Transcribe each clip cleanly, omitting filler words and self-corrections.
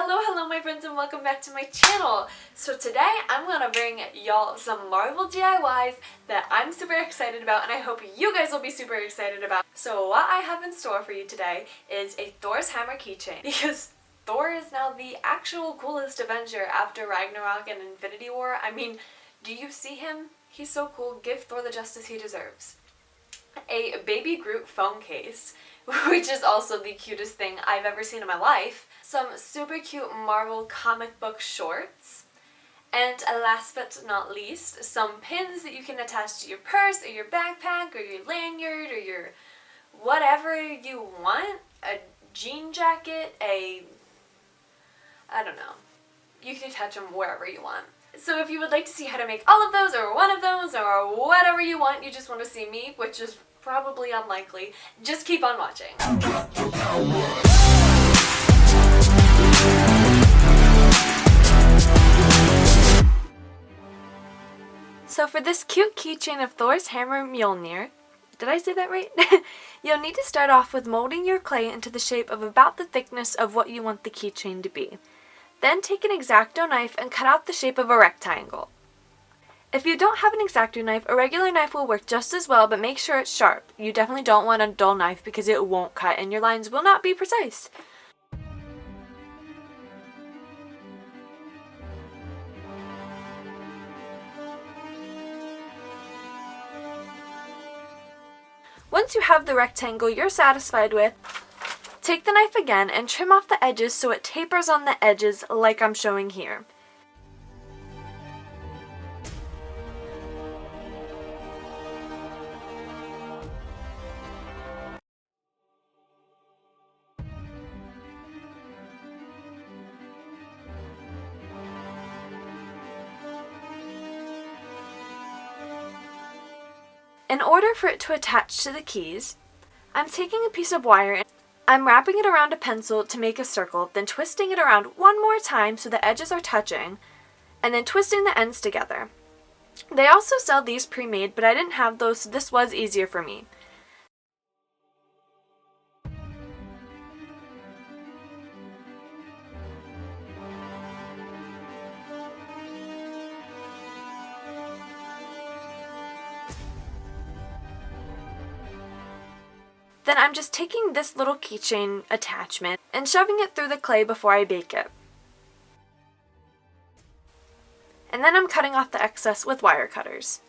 Hello my friends, and welcome back to my channel. So today I'm gonna bring y'all some Marvel DIYs that I'm super excited about, and I hope you guys will be super excited about. So what I have in store for you today is a Thor's hammer keychain, because Thor is now the actual coolest Avenger after Ragnarok and Infinity War. I mean, do you see him? He's so cool. Give Thor the justice he deserves. A baby Groot phone case, which is also the cutest thing I've ever seen in my life. Some super cute Marvel comic book shorts. And last but not least, some pins that you can attach to your purse or your backpack or your lanyard or your whatever you want. A jean jacket, I don't know. You can attach them wherever you want. So if you would like to see how to make all of those or one of those or whatever you want, you just want to see me, which is probably unlikely, just keep on watching. So for this cute keychain of Thor's hammer Mjolnir, did I say that right? You'll need to start off with molding your clay into the shape of about the thickness of what you want the keychain to be. Then take an X-Acto knife and cut out the shape of a rectangle. If you don't have an X-Acto knife, a regular knife will work just as well, but make sure it's sharp. You definitely don't want a dull knife because it won't cut and your lines will not be precise. Once you have the rectangle you're satisfied with, take the knife again and trim off the edges so it tapers on the edges like I'm showing here. In order for it to attach to the keys, I'm taking a piece of wire and I'm wrapping it around a pencil to make a circle, then twisting it around one more time so the edges are touching, and then twisting the ends together. They also sell these pre-made, but I didn't have those, so this was easier for me. Then I'm just taking this little keychain attachment and shoving it through the clay before I bake it. And then I'm cutting off the excess with wire cutters.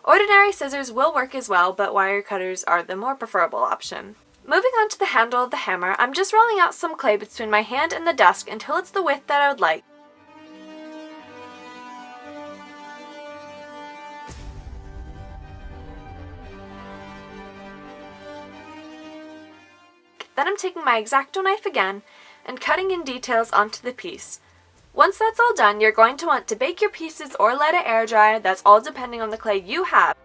Ordinary scissors will work as well, but wire cutters are the more preferable option. Moving on to the handle of the hammer, I'm just rolling out some clay between my hand and the desk until it's the width that I would like. Then I'm taking my X-Acto knife again and cutting in details onto the piece. Once that's all done, you're going to want to bake your pieces or let it air dry. That's all depending on the clay you have.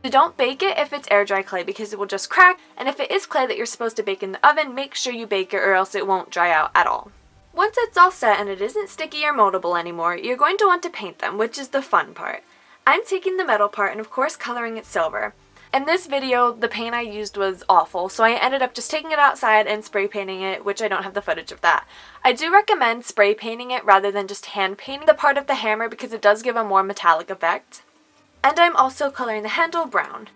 So don't bake it if it's air dry clay because it will just crack, and if it is clay that you're supposed to bake in the oven, make sure you bake it or else it won't dry out at all. Once it's all set and it isn't sticky or moldable anymore, you're going to want to paint them, which is the fun part. I'm taking the metal part and of course coloring it silver. In this video, the paint I used was awful, so I ended up just taking it outside and spray painting it, which I don't have the footage of that. I do recommend spray painting it rather than just hand painting the part of the hammer because it does give a more metallic effect. And I'm also coloring the handle brown.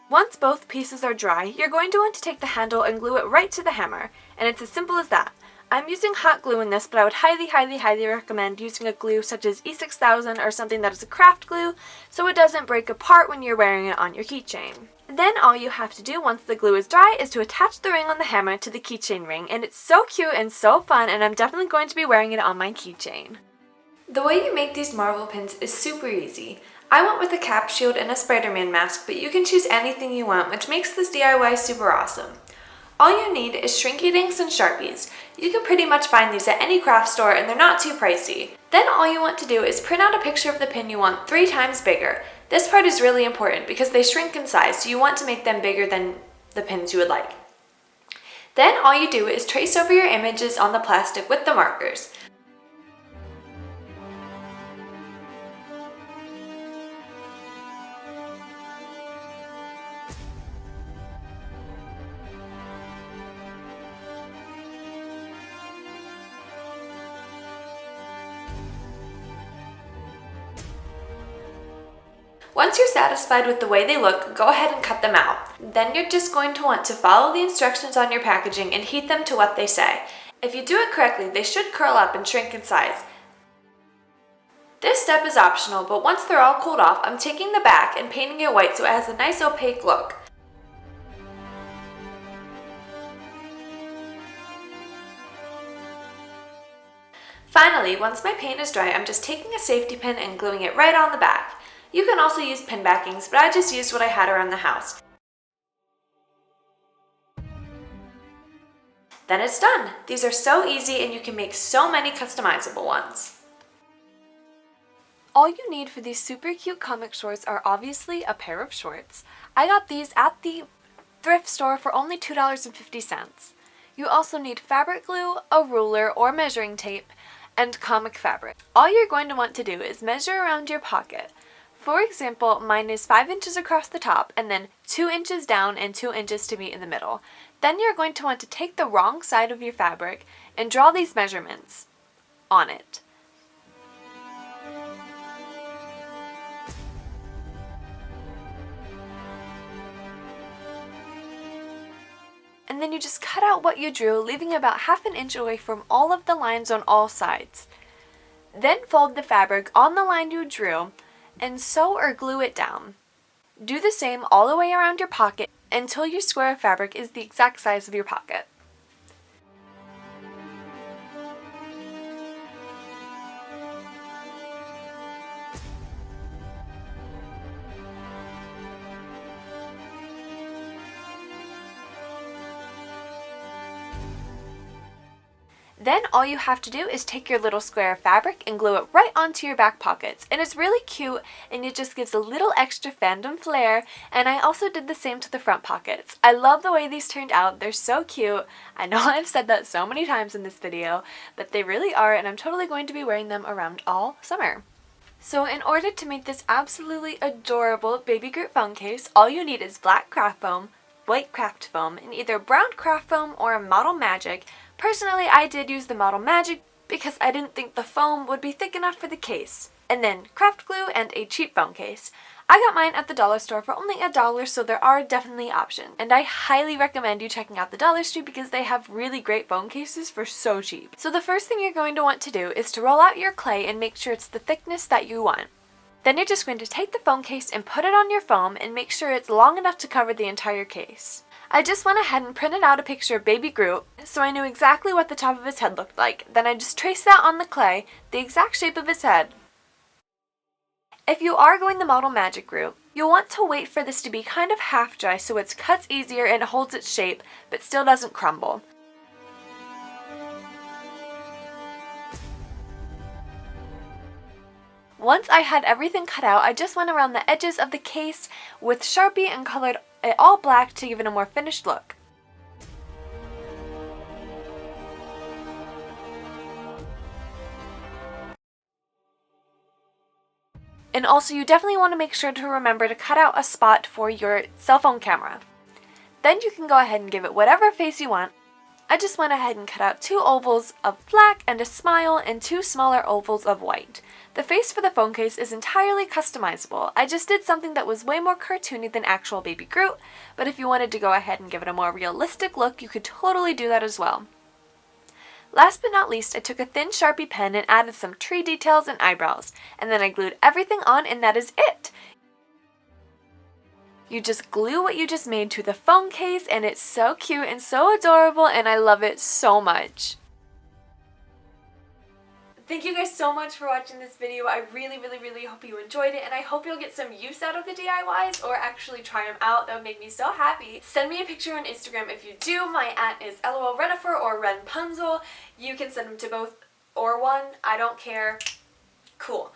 Once both pieces are dry, you're going to want to take the handle and glue it right to the hammer, and it's as simple as that. I'm using hot glue in this, but I would highly recommend using a glue such as E6000 or something that is a craft glue so it doesn't break apart when you're wearing it on your keychain. Then all you have to do once the glue is dry is to attach the ring on the hammer to the keychain ring, and it's so cute and so fun, and I'm definitely going to be wearing it on my keychain. The way you make these Marvel pins is super easy. I went with a cap shield and a Spider-Man mask, but you can choose anything you want, which makes this DIY super awesome. All you need is Shrinky Dinks and Sharpies. You can pretty much find these at any craft store and they're not too pricey. Then all you want to do is print out a picture of the pin you want 3 times bigger. This part is really important because they shrink in size, so you want to make them bigger than the pins you would like. Then all you do is trace over your images on the plastic with the markers. Once you're satisfied with the way they look, go ahead and cut them out. Then you're just going to want to follow the instructions on your packaging and heat them to what they say. If you do it correctly, they should curl up and shrink in size. This step is optional, but once they're all cooled off, I'm taking the back and painting it white so it has a nice opaque look. Finally, once my paint is dry, I'm just taking a safety pin and gluing it right on the back. You can also use pin backings, but I just used what I had around the house. Then it's done! These are so easy and you can make so many customizable ones. All you need for these super cute comic shorts are obviously a pair of shorts. I got these at the thrift store for only $2.50. You also need fabric glue, a ruler or measuring tape, and comic fabric. All you're going to want to do is measure around your pocket. For example, mine is 5 inches across the top and then 2 inches down and 2 inches to meet in the middle. Then you're going to want to take the wrong side of your fabric and draw these measurements on it. And then you just cut out what you drew, leaving about ½ an inch away from all of the lines on all sides. Then fold the fabric on the line you drew and sew or glue it down. Do the same all the way around your pocket until your square of fabric is the exact size of your pocket. Then all you have to do is take your little square of fabric and glue it right onto your back pockets. And it's really cute and it just gives a little extra fandom flair, and I also did the same to the front pockets. I love the way these turned out. They're so cute. I know I've said that so many times in this video, but they really are, and I'm totally going to be wearing them around all summer. So in order to make this absolutely adorable Baby Groot phone case, all you need is black craft foam, white craft foam, and either brown craft foam or a Model Magic. Personally, I did use the Model Magic because I didn't think the foam would be thick enough for the case. And then craft glue and a cheap phone case. I got mine at the dollar store for only $1, so there are definitely options. And I highly recommend you checking out the Dollar Tree because they have really great phone cases for so cheap. So the first thing you're going to want to do is to roll out your clay and make sure it's the thickness that you want. Then you're just going to take the phone case and put it on your foam and make sure it's long enough to cover the entire case. I just went ahead and printed out a picture of Baby Groot, so I knew exactly what the top of his head looked like. Then I just traced that on the clay, the exact shape of his head. If you are going the Model Magic route, you'll want to wait for this to be kind of half dry so it cuts easier and holds its shape, but still doesn't crumble. Once I had everything cut out, I just went around the edges of the case with Sharpie and colored it all black to give it a more finished look. And also you definitely want to make sure to remember to cut out a spot for your cell phone camera. Then you can go ahead and give it whatever face you want. I just went ahead and cut out 2 ovals of black and a smile and 2 smaller ovals of white. The face for the phone case is entirely customizable. I just did something that was way more cartoony than actual Baby Groot, but if you wanted to go ahead and give it a more realistic look, you could totally do that as well. Last but not least, I took a thin Sharpie pen and added some tree details and eyebrows, and then I glued everything on, and that is it! You just glue what you just made to the phone case, and it's so cute and so adorable, and I love it so much. Thank you guys so much for watching this video. I really hope you enjoyed it, and I hope you'll get some use out of the DIYs or actually try them out. That would make me so happy. Send me a picture on Instagram if you do. My @ is LOLRenifer or Renpunzel. You can send them to both or one. I don't care. Cool.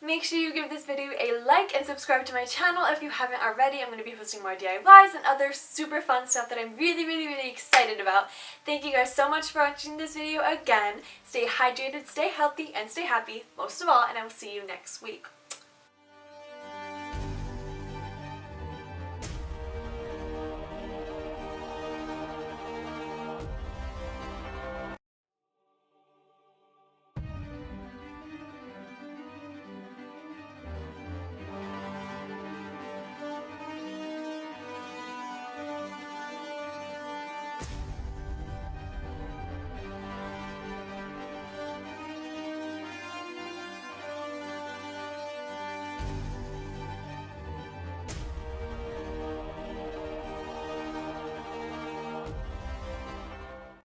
Make sure you give this video a like and subscribe to my channel if you haven't already. I'm going to be posting more DIYs and other super fun stuff that I'm really excited about. Thank you guys so much for watching this video again. Stay hydrated, stay healthy, and stay happy, most of all, and I will see you next week.